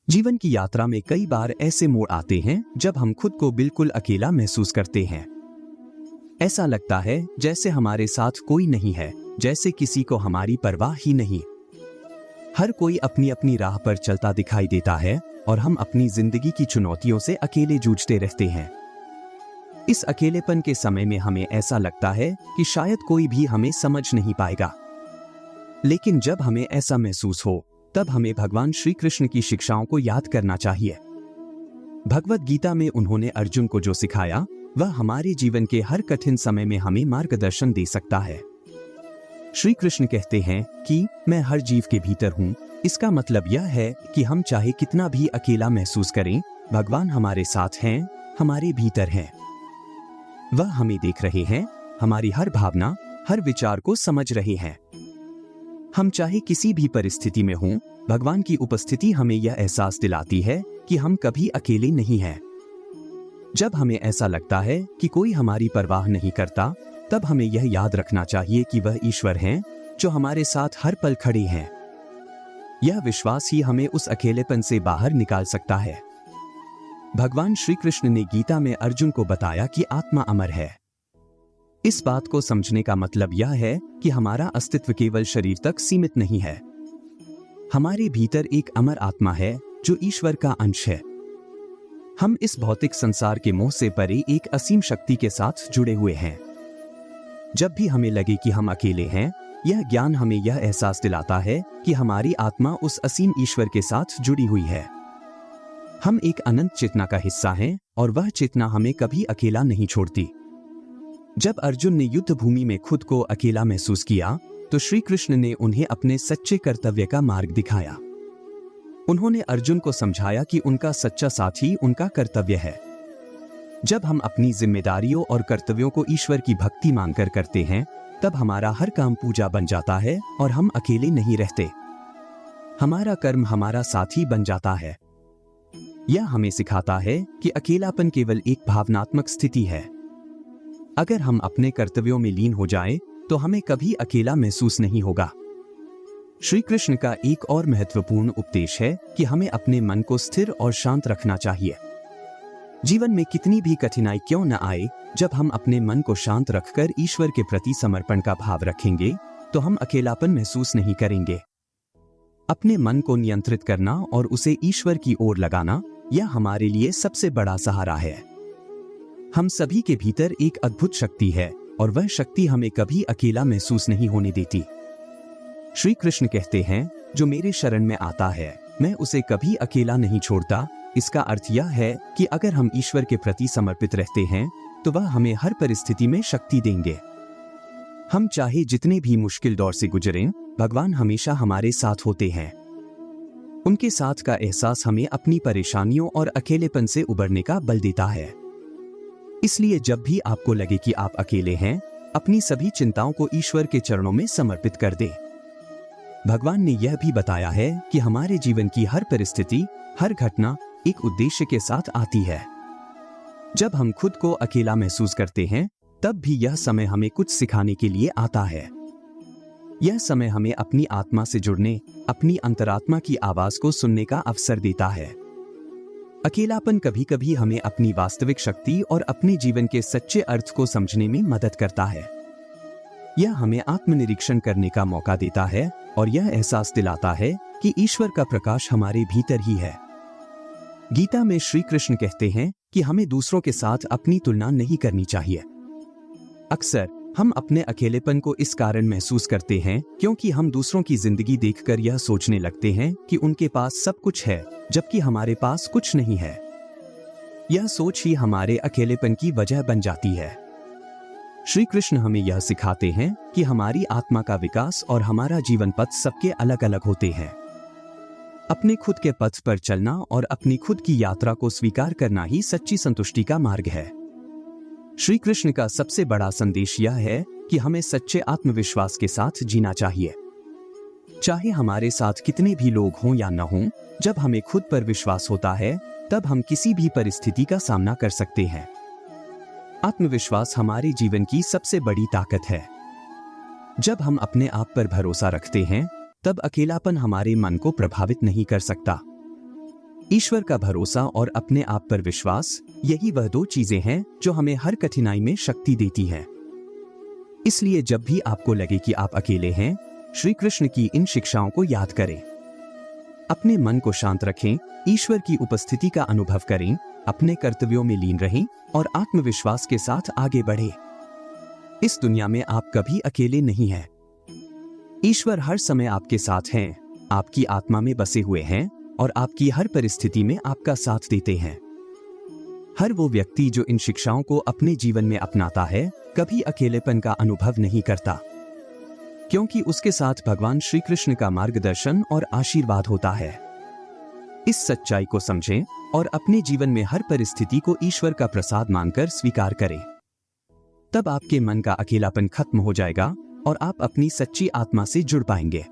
जीवन की यात्रा में कई बार ऐसे मोड़ आते हैं जब हम खुद को बिल्कुल अकेला महसूस करते हैं। ऐसा लगता है जैसे हमारे साथ कोई नहीं है, जैसे किसी को हमारी परवाह ही नहीं। हर कोई अपनी अपनी राह पर चलता दिखाई देता है और हम अपनी जिंदगी की चुनौतियों से अकेले जूझते रहते हैं। इस अकेलेपन के समय में हमें ऐसा लगता है कि शायद कोई भी हमें समझ नहीं पाएगा। लेकिन जब हमें ऐसा महसूस हो, तब हमें भगवान श्री कृष्ण की शिक्षाओं को याद करना चाहिए। भगवद गीता में उन्होंने अर्जुन को जो सिखाया, वह हमारे जीवन के हर कठिन समय में हमें मार्गदर्शन दे सकता है। श्री कृष्ण कहते हैं कि मैं हर जीव के भीतर हूँ। इसका मतलब यह है कि हम चाहे कितना भी अकेला महसूस करें, भगवान हमारे साथ हैं, हमारे भीतर हैं। वह हमें देख रहे हैं, हमारी हर भावना, हर विचार को समझ रहे हैं। हम चाहे किसी भी परिस्थिति में हों, भगवान की उपस्थिति हमें यह एहसास दिलाती है कि हम कभी अकेले नहीं हैं। जब हमें ऐसा लगता है कि कोई हमारी परवाह नहीं करता, तब हमें यह याद रखना चाहिए कि वह ईश्वर हैं जो हमारे साथ हर पल खड़े हैं। यह विश्वास ही हमें उस अकेलेपन से बाहर निकाल सकता है। भगवान श्री कृष्ण ने गीता में अर्जुन को बताया कि आत्मा अमर है। इस बात को समझने का मतलब यह है कि हमारा अस्तित्व केवल शरीर तक सीमित नहीं है। हमारे भीतर एक अमर आत्मा है जो ईश्वर का अंश है। हम इस भौतिक संसार के मोह से परे एक असीम शक्ति के साथ जुड़े हुए हैं। जब भी हमें लगे कि हम अकेले हैं, यह ज्ञान हमें यह एहसास दिलाता है कि हमारी आत्मा उस असीम ईश्वर के साथ जुड़ी हुई है। हम एक अनंत चेतना का हिस्सा हैं और वह चेतना हमें कभी अकेला नहीं छोड़ती। जब अर्जुन ने युद्ध भूमि में खुद को अकेला महसूस किया, तो श्री कृष्ण ने उन्हें अपने सच्चे कर्तव्य का मार्ग दिखाया। उन्होंने अर्जुन को समझाया कि उनका सच्चा साथी उनका कर्तव्य है। जब हम अपनी जिम्मेदारियों और कर्तव्यों को ईश्वर की भक्ति मानकर करते हैं, तब हमारा हर काम पूजा बन जाता है और हम अकेले नहीं रहते। हमारा कर्म हमारा साथी बन जाता है। यह हमें सिखाता है कि अकेलापन केवल एक भावनात्मक स्थिति है। अगर हम अपने कर्तव्यों में लीन हो जाएं, तो हमें कभी अकेला महसूस नहीं होगा। श्री कृष्ण का एक और महत्वपूर्ण उपदेश है कि हमें अपने मन को स्थिर और शांत रखना चाहिए। जीवन में कितनी भी कठिनाई क्यों न आए, जब हम अपने मन को शांत रखकर ईश्वर के प्रति समर्पण का भाव रखेंगे, तो हम अकेलापन महसूस नहीं करेंगे। अपने मन को नियंत्रित करना और उसे ईश्वर की ओर लगाना, यह हमारे लिए सबसे बड़ा सहारा है। हम सभी के भीतर एक अद्भुत शक्ति है और वह शक्ति हमें कभी अकेला महसूस नहीं होने देती। श्री कृष्ण कहते हैं, जो मेरे शरण में आता है, मैं उसे कभी अकेला नहीं छोड़ता। इसका अर्थ यह है कि अगर हम ईश्वर के प्रति समर्पित रहते हैं, तो वह हमें हर परिस्थिति में शक्ति देंगे। हम चाहे जितने भी मुश्किल दौर से गुजरें, भगवान हमेशा हमारे साथ होते हैं। उनके साथ का एहसास हमें अपनी परेशानियों और अकेलेपन से उबरने का बल देता है। इसलिए जब भी आपको लगे कि आप अकेले हैं, अपनी सभी चिंताओं को ईश्वर के चरणों में समर्पित कर दें। भगवान ने यह भी बताया है कि हमारे जीवन की हर परिस्थिति, हर घटना एक उद्देश्य के साथ आती है। जब हम खुद को अकेला महसूस करते हैं, तब भी यह समय हमें कुछ सिखाने के लिए आता है। यह समय हमें अपनी आत्मा से जुड़ने, अपनी अंतरात्मा की आवाज को सुनने का अवसर देता है। अकेलापन कभी कभी हमें अपनी वास्तविक शक्ति और अपने जीवन के सच्चे अर्थ को समझने में मदद करता है। यह हमें आत्मनिरीक्षण करने का मौका देता है और यह एहसास दिलाता है कि ईश्वर का प्रकाश हमारे भीतर ही है। गीता में श्री कृष्ण कहते हैं कि हमें दूसरों के साथ अपनी तुलना नहीं करनी चाहिए। अक्सर हम अपने अकेलेपन को इस कारण महसूस करते हैं क्योंकि हम दूसरों की जिंदगी देखकर यह सोचने लगते हैं कि उनके पास सब कुछ है, जबकि हमारे पास कुछ नहीं है। यह सोच ही हमारे अकेलेपन की वजह बन जाती है। श्री कृष्ण हमें यह सिखाते हैं कि हमारी आत्मा का विकास और हमारा जीवन पथ सबके अलग अलग होते हैं। अपने खुद के पथ पर चलना और अपनी खुद की यात्रा को स्वीकार करना ही सच्ची संतुष्टि का मार्ग है। श्री कृष्ण का सबसे बड़ा संदेश यह है कि हमें सच्चे आत्मविश्वास के साथ जीना चाहिए। चाहे हमारे साथ कितने भी लोग हों या न हों, जब हमें खुद पर विश्वास होता है, तब हम किसी भी परिस्थिति का सामना कर सकते हैं। आत्मविश्वास हमारे जीवन की सबसे बड़ी ताकत है। जब हम अपने आप पर भरोसा रखते हैं, तब अकेलापन हमारे मन को प्रभावित नहीं कर सकता। ईश्वर का भरोसा और अपने आप पर विश्वास, यही वह दो चीजें हैं जो हमें हर कठिनाई में शक्ति देती हैं। इसलिए जब भी आपको लगे कि आप अकेले हैं, श्री कृष्ण की इन शिक्षाओं को याद करें। अपने मन को शांत रखें, ईश्वर की उपस्थिति का अनुभव करें, अपने कर्तव्यों में लीन रहें और आत्मविश्वास के साथ आगे बढ़ें। इस दुनिया में आप कभी अकेले नहीं हैं। ईश्वर हर समय आपके साथ हैं, आपकी आत्मा में बसे हुए हैं और आपकी हर परिस्थिति में आपका साथ देते हैं। हर वो व्यक्ति जो इन शिक्षाओं को अपने जीवन में अपनाता है, कभी अकेलेपन का अनुभव नहीं करता, क्योंकि उसके साथ भगवान श्री कृष्ण का मार्गदर्शन और आशीर्वाद होता है। इस सच्चाई को समझें और अपने जीवन में हर परिस्थिति को ईश्वर का प्रसाद मानकर स्वीकार करें। तब आपके मन का अकेलापन खत्म हो जाएगा और आप अपनी सच्ची आत्मा से जुड़ पाएंगे।